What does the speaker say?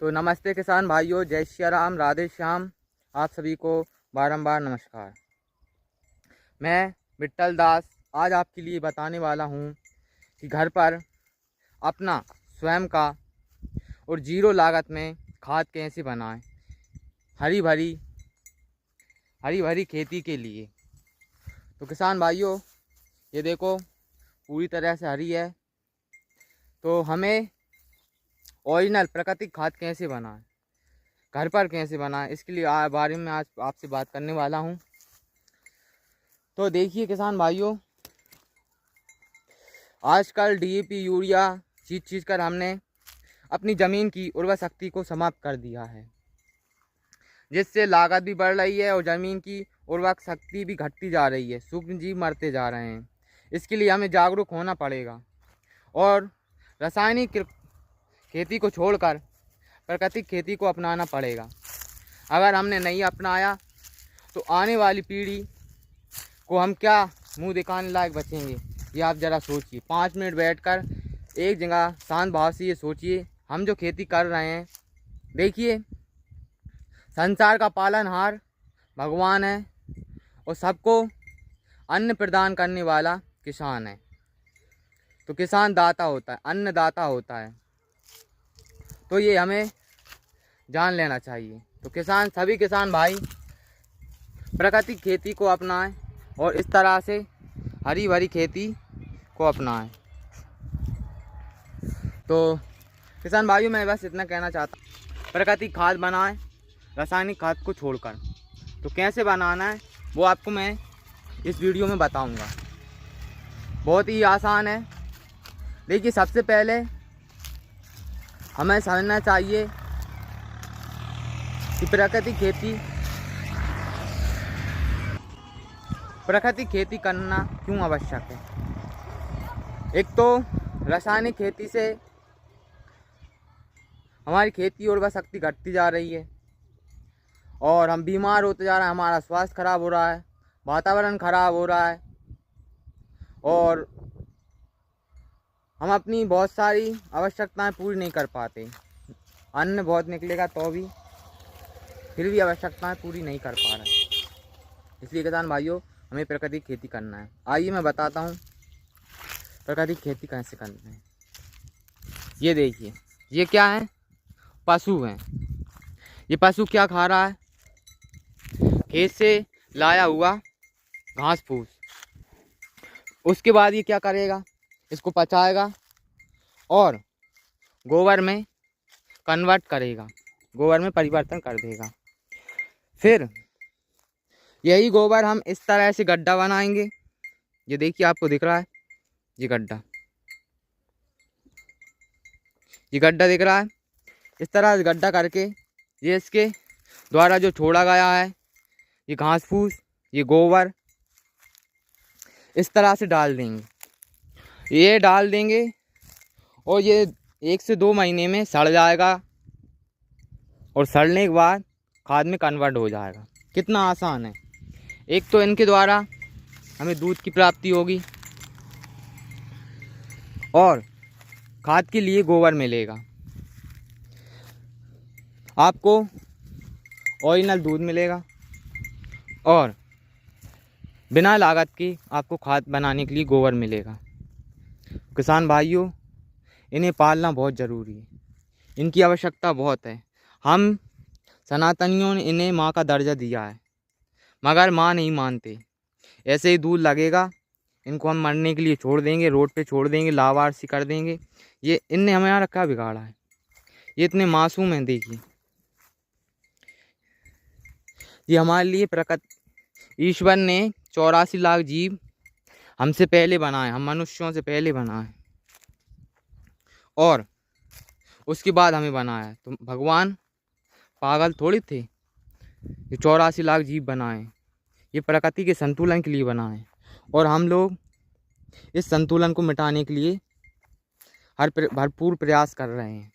तो नमस्ते किसान भाइयों, जय श्री राम, राधे श्याम। आप सभी को बारंबार नमस्कार। मैं विट्ठल दास आज आपके लिए बताने वाला हूँ कि घर पर अपना स्वयं का और जीरो लागत में खाद कैसे बनाएं हरी भरी खेती के लिए। तो किसान भाइयों, ये देखो पूरी तरह से हरी है। तो हमें ओरिजिनल प्राकृतिक खाद कैसे बनाएं, घर पर कैसे बनाएं, इसके लिए बारे में आज आपसे बात करने वाला हूं। तो देखिए किसान भाइयों, आजकल डीएपी यूरिया चीज कर हमने अपनी ज़मीन की उर्वर शक्ति को समाप्त कर दिया है, जिससे लागत भी बढ़ रही है और ज़मीन की उर्वरक शक्ति भी घटती जा रही है, सूक्ष्म जीव मरते जा रहे हैं। इसके लिए हमें जागरूक होना पड़ेगा और रासायनिक खेती को छोड़कर प्राकृतिक खेती को अपनाना पड़ेगा। अगर हमने नहीं अपनाया तो आने वाली पीढ़ी को हम क्या मुंह दिखाने लायक बचेंगे, ये आप ज़रा सोचिए। 5 मिनट बैठकर एक जगह शांत भाव से ये सोचिए, हम जो खेती कर रहे हैं, देखिए संसार का पालनहार भगवान है और सबको अन्न प्रदान करने वाला किसान है। तो किसान दाता होता है, अन्नदाता होता है, तो ये हमें जान लेना चाहिए। तो सभी किसान भाई प्राकृतिक खेती को अपनाएं और इस तरह से हरी भरी खेती को अपनाएं। तो किसान भाइयों, मैं बस इतना कहना चाहता हूँ, प्राकृतिक खाद बनाएं रासायनिक खाद को छोड़कर। तो कैसे बनाना है वो आपको मैं इस वीडियो में बताऊंगा। बहुत ही आसान है। देखिए, सबसे पहले हमें समझना चाहिए कि प्राकृतिक खेती करना क्यों आवश्यक है। एक तो रासायनिक खेती से हमारी खेती और वह शक्ति घटती जा रही है और हम बीमार होते जा रहे हैं, हमारा स्वास्थ्य खराब हो रहा है, वातावरण खराब हो रहा है और हम अपनी बहुत सारी आवश्यकताएं पूरी नहीं कर पाते। अन्न बहुत निकलेगा तो भी फिर भी आवश्यकताएं पूरी नहीं कर पा रहे। इसलिए किसान भाइयों, हमें प्राकृतिक खेती करना है। आइए मैं बताता हूँ प्राकृतिक खेती कैसे करना है। ये देखिए, ये क्या है, पशु हैं। ये पशु क्या खा रहा है, खेत से लाया हुआ घास फूस। उसके बाद ये क्या करेगा, इसको पचाएगा और गोबर में कन्वर्ट करेगा, गोबर में परिवर्तन कर देगा। फिर यही गोबर हम इस तरह से गड्ढा बनाएंगे। ये देखिए, आपको दिख रहा है ये गड्ढा दिख रहा है। इस तरह से गड्ढा करके ये इसके द्वारा जो छोड़ा गया है, ये घास फूस, ये गोबर इस तरह से डाल देंगे और ये 1 से 2 महीने में सड़ जाएगा और सड़ने के बाद खाद में कन्वर्ट हो जाएगा। कितना आसान है। एक तो इनके द्वारा हमें दूध की प्राप्ति होगी और खाद के लिए गोबर मिलेगा, आपको ओरिजिनल दूध मिलेगा और बिना लागत के आपको खाद बनाने के लिए गोबर मिलेगा। किसान भाइयों, इन्हें पालना बहुत ज़रूरी है, इनकी आवश्यकता बहुत है। हम सनातनियों ने इन्हें माँ का दर्जा दिया है, मगर माँ नहीं मानते। ऐसे ही दूध लगेगा, इनको हम मरने के लिए छोड़ देंगे, रोड पे छोड़ देंगे, लावारसी कर देंगे। ये इनने हमारा क्या बिगाड़ा है, ये इतने मासूम हैं। देखिए, ये हमारे लिए ईश्वर ने 84 लाख जीव हमसे पहले बनाए, हम मनुष्यों से पहले बनाए और उसके बाद हमें बनाया। तो भगवान पागल थोड़ी थे, ये 84 लाख जीव बनाए, ये प्रकृति के संतुलन के लिए बनाए और हम लोग इस संतुलन को मिटाने के लिए भरपूर प्रयास कर रहे हैं।